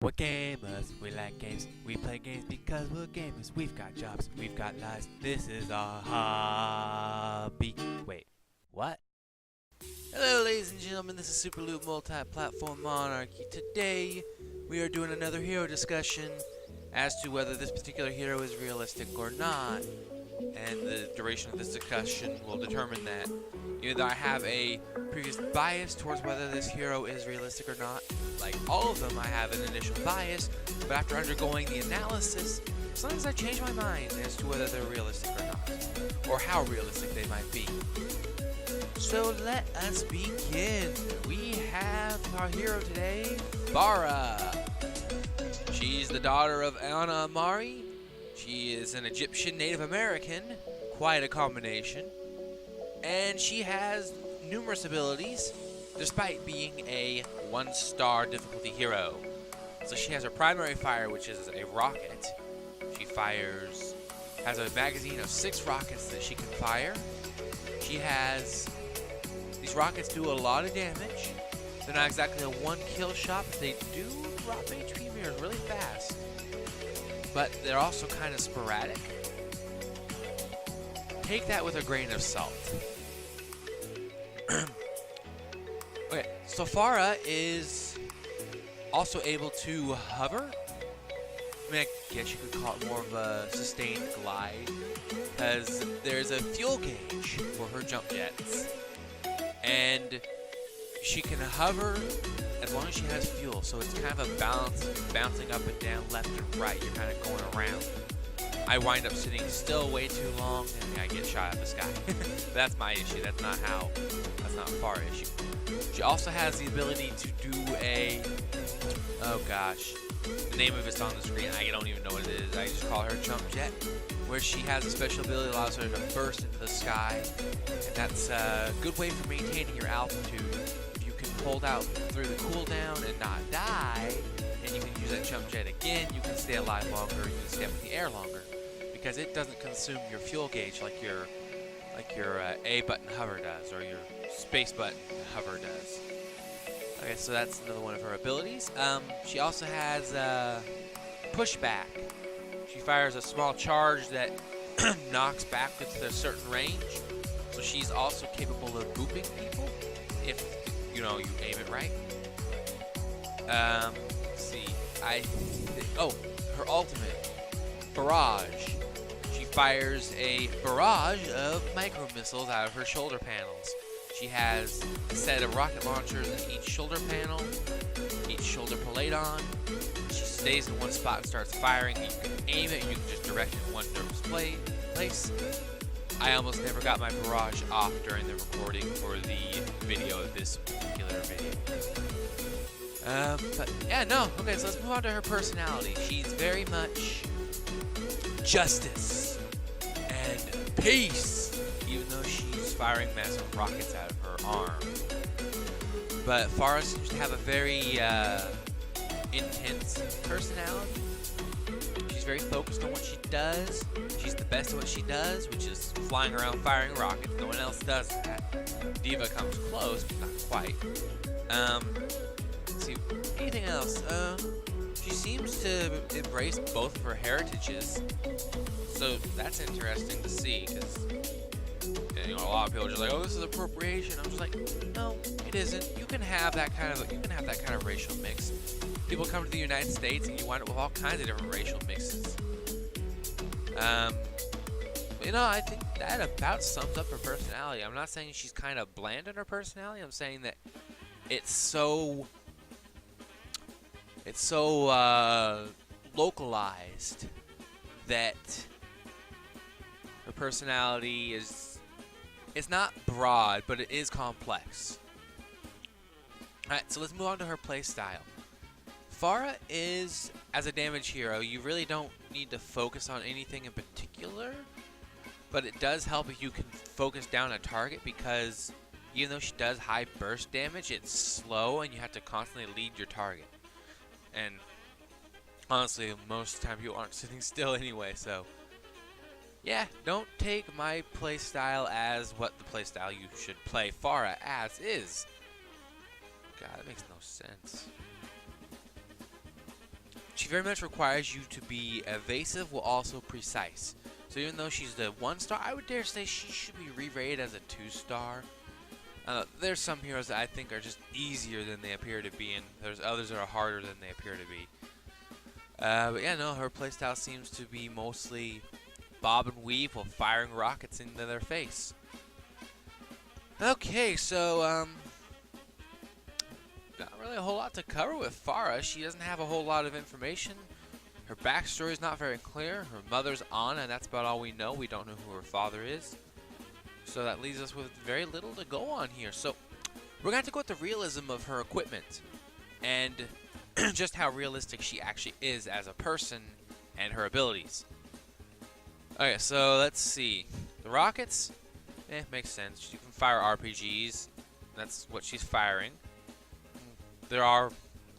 We're gamers, we like games, we play games because we're gamers. We've got jobs, we've got lives, this is our hobby. Wait, what? Hello ladies and gentlemen, this is SuperLute Multi-Platform Monarchy. Today, we are doing another hero discussion as to whether this particular hero is realistic or not. And the duration of this discussion will determine that. Even though I have a previous bias towards whether this hero is realistic or not, like all of them I have an initial bias, but after undergoing the analysis, sometimes I change my mind as to whether they're realistic or not, or how realistic they might be. So let us begin. We have our hero today, Pharah. She's the daughter of Anna Amari. She is an Egyptian Native American, quite a combination, and she has numerous abilities despite being a 1-star difficulty hero. So she has her primary fire, which is a rocket. She has a magazine of 6 rockets that she can fire. These rockets do a lot of damage. They're not exactly a 1-kill shot, but they do drop HP mirrors really fast. But they're also kind of sporadic. Take that with a grain of salt. Okay, so Pharah is also able to hover. I mean, I guess you could call it more of a sustained glide, because there's a fuel gauge for her jump jets. And she can hover as long as she has fuel, so it's kind of a balance, bouncing up and down, left and right. You're kind of going around. I wind up sitting still way too long, and I get shot out of the sky. That's my issue. That's not Pharah's issue. She also has the ability to do oh gosh, the name of it's on the screen. I don't even know what it is. I just call her jump jet, where she has a special ability that allows her to burst into the sky, and that's a good way for maintaining your altitude. Hold out through the cooldown and not die, and you can use that jump jet again. You can stay alive longer, you can stay up in the air longer, because it doesn't consume your fuel gauge like your A button hover does, or your space button hover does. Okay, so that's another one of her abilities. She also has pushback. She fires a small charge that knocks back within a certain range, so she's also capable of booping people if you aim it right. Let's see. Her ultimate, barrage. She fires a barrage of micro missiles out of her shoulder panels. She has a set of rocket launchers in each shoulder panel, each shoulder palladion. She stays in one spot and starts firing. You can aim it, you can just direct it in one place. I almost never got my barrage off during the recording for the video of this particular video. But yeah, no. Okay, so let's move on to her personality. She's very much justice and peace, even though she's firing massive rockets out of her arm. But Pharah seems to have a very intense personality. She's very focused on what she does. She's the best at what she does, which is flying around firing rockets. No one else does that. Diva comes close, but not quite. Let's see, anything else? She seems to embrace both of her heritages, so that's interesting to see. Because a lot of people are just like, "Oh, this is appropriation." I'm just like, no, it isn't. You can have that kind of racial mix. People come to the United States and you wind up with all kinds of different racial mixes. I think that about sums up her personality. I'm not saying she's kind of bland in her personality. I'm saying that it's so localized that her personality it's not broad, but it is complex. Alright, so let's move on to her playstyle. Pharah is, as a damage hero, you really don't need to focus on anything in particular, but it does help if you can focus down a target, because even though she does high burst damage, it's slow and you have to constantly lead your target. And honestly, most of the time you aren't sitting still anyway, so yeah, don't take my playstyle as what the playstyle you should play Pharah as is. God, that makes no sense. she very much requires you to be evasive while also precise. So even though she's the 1-star, I would dare say she should be re-rated as a 2-star. There's some heroes that I think are just easier than they appear to be, and there's others that are harder than they appear to be. But yeah, no, her playstyle seems to be mostly bob and weave while firing rockets into their face. Okay, so not really a whole lot to cover with Pharah. She doesn't have a whole lot of information. Her backstory is not very clear. Her mother's Anna, and that's about all we know. We don't know who her father is. So that leaves us with very little to go on here. So we're going to have to go with the realism of her equipment and just how realistic she actually is as a person and her abilities. Okay, so let's see. The rockets, makes sense. You can fire RPGs. That's what she's firing. There are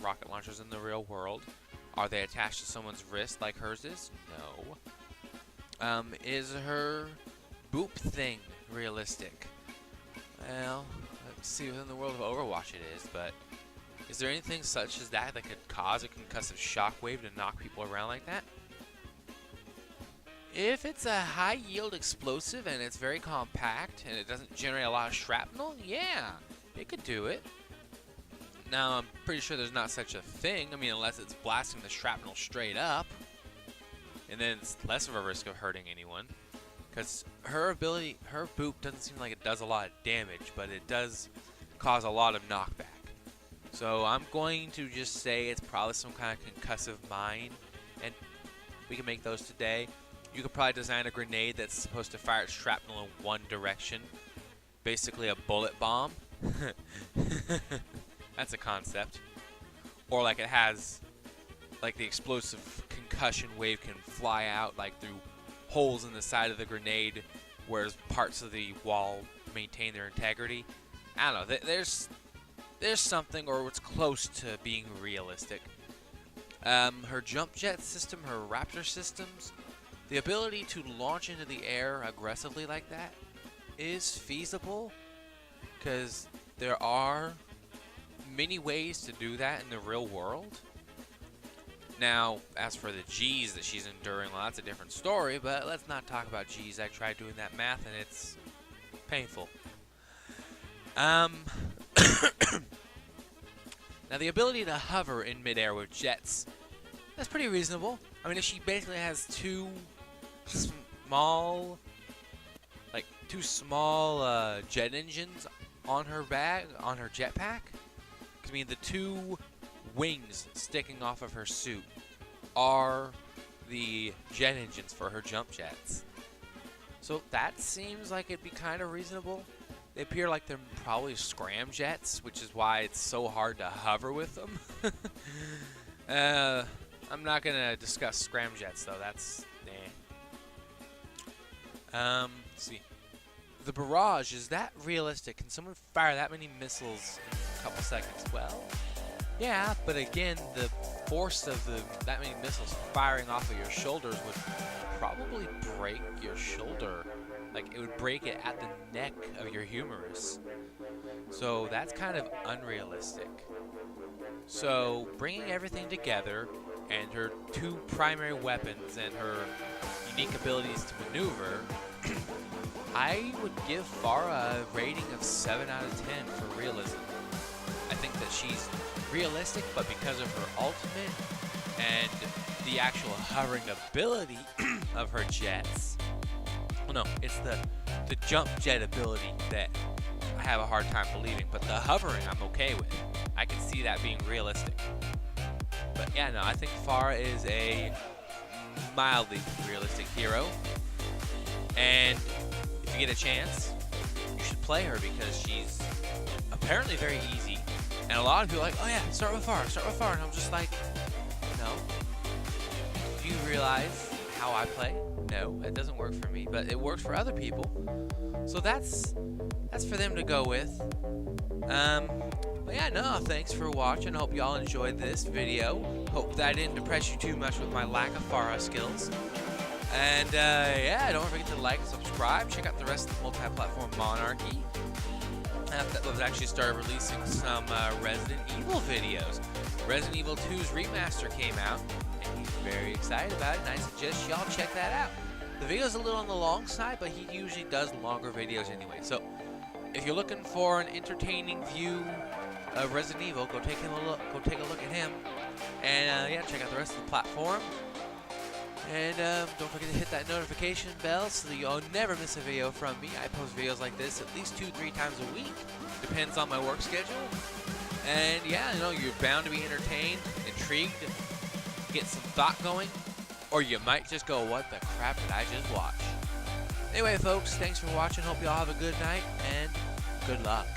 rocket launchers in the real world. Are they attached to someone's wrist like hers is? No. Is her boop thing realistic? Well, let's see, within the world of Overwatch it is, but is there anything such as that that could cause a concussive shockwave to knock people around like that? If it's a high yield explosive and it's very compact and it doesn't generate a lot of shrapnel, yeah, it could do it. Now, I'm pretty sure there's not such a thing. I mean, unless it's blasting the shrapnel straight up, and then it's less of a risk of hurting anyone. Because her ability, her boop doesn't seem like it does a lot of damage, but it does cause a lot of knockback. So I'm going to just say it's probably some kind of concussive mine, and we can make those today. You could probably design a grenade that's supposed to fire its shrapnel in one direction. Basically a bullet bomb. That's a concept. Or like it has, like the explosive concussion wave can fly out like through holes in the side of the grenade, whereas parts of the wall maintain their integrity. I don't know. There's something, or it's close to being realistic. Her jump jet system, her raptor systems, the ability to launch into the air aggressively like that is feasible, because there are many ways to do that in the real world. Now, as for the G's that she's enduring, well, that's a different story, but let's not talk about G's. I tried doing that math, and it's painful. Now, the ability to hover in midair with jets, that's pretty reasonable. I mean, if she basically has two small jet engines on her jetpack. I mean, the two wings sticking off of her suit are the jet engines for her jump jets. So that seems like it'd be kind of reasonable. They appear like they're probably scramjets, which is why it's so hard to hover with them. I'm not gonna discuss scramjets though. That's let's see. The barrage, is that realistic? Can someone fire that many missiles in a couple seconds? Well, yeah, but again, the force of that many missiles firing off of your shoulders would probably break your shoulder. Like, it would break it at the neck of your humerus. So that's kind of unrealistic. So bringing everything together, and her two primary weapons and her unique abilities to maneuver, I would give Pharah a rating of 7 out of 10 for realism. I think that she's realistic, but because of her ultimate and the actual hovering ability of her jets, well, no, it's the jump jet ability that I have a hard time believing, but the hovering I'm okay with. I can see that being realistic. But yeah, no, I think Pharah is a mildly realistic hero, and if you get a chance, you should play her because she's apparently very easy. And a lot of people are like, oh yeah, start with Pharah, and I'm just like, no. Do you realize how I play? No, it doesn't work for me, but it works for other people. So that's for them to go with. But yeah, no, thanks for watching. Hope y'all enjoyed this video. Hope that I didn't depress you too much with my lack of Pharah skills. And yeah, don't forget to like and subscribe. Check out the rest of the multi-platform monarchy. that was actually started releasing some Resident Evil videos. Resident Evil 2's remaster came out, and he's very excited about it, and I suggest y'all check that out. The video's a little on the long side, but he usually does longer videos anyway. So if you're looking for an entertaining view of Resident Evil, go take a look at him, and yeah, check out the rest of the platform. And don't forget to hit that notification bell so that you'll never miss a video from me. I post videos like this at least 2-3 times a week. Depends on my work schedule. And yeah, you know, you're bound to be entertained, intrigued, get some thought going. Or you might just go, what the crap did I just watch? Anyway, folks, thanks for watching. Hope you all have a good night, and good luck.